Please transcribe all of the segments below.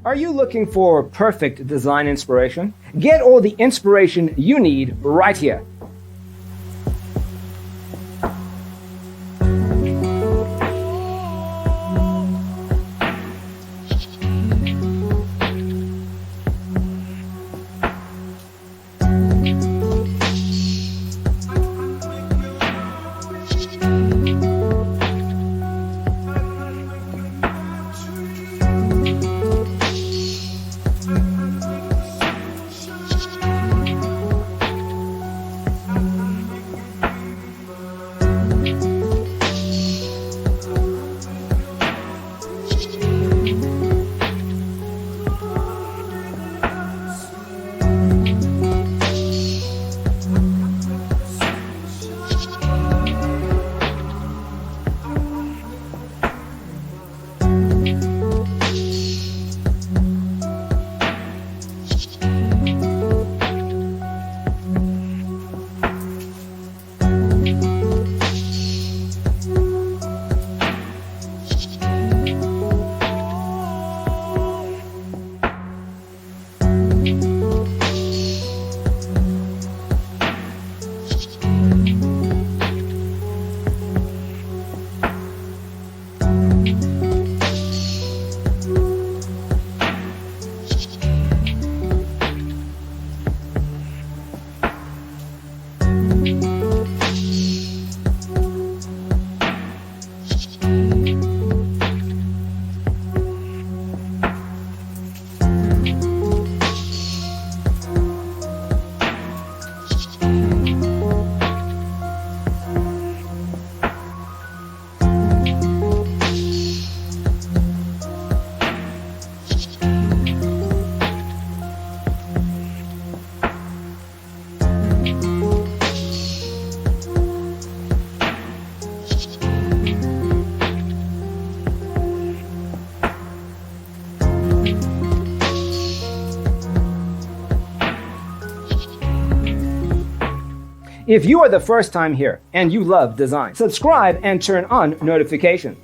Are you looking for perfect design inspiration? Get all the inspiration you need right here. If you are the first time here and you love design, subscribe and turn on notifications.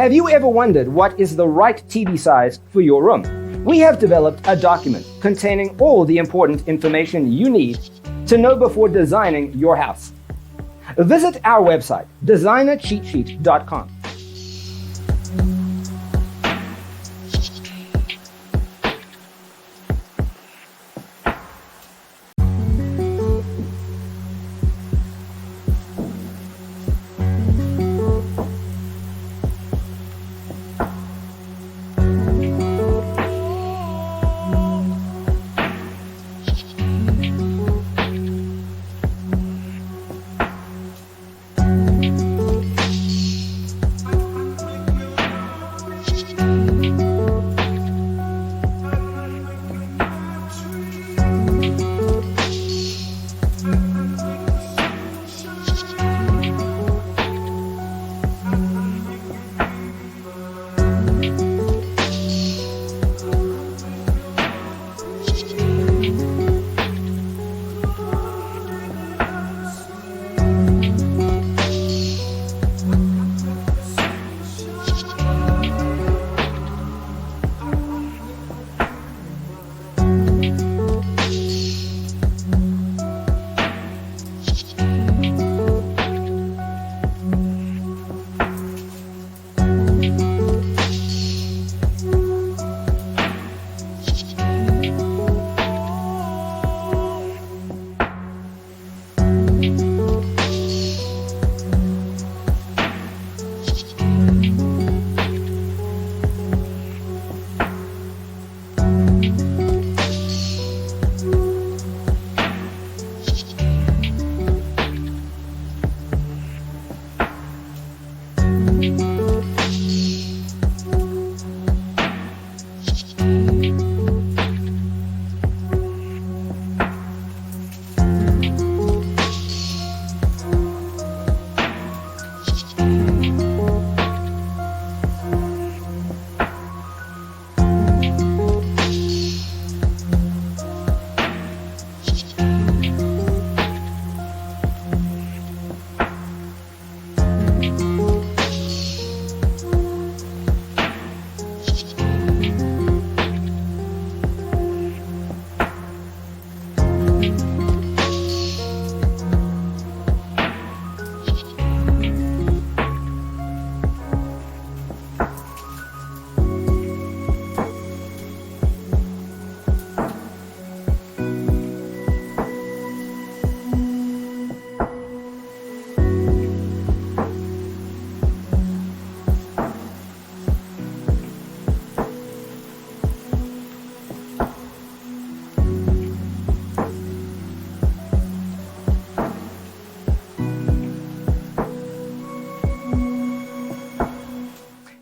Have you ever wondered what is the right TV size for your room? We have developed a document containing all the important information you need to know before designing your house. Visit our website, designercheatsheet.com.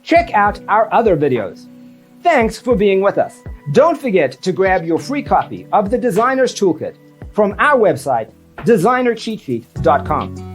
Check out our other videos. Thanks for being with us. Don't forget to grab your free copy of the Designer's Toolkit from our website, designercheatsheet.com.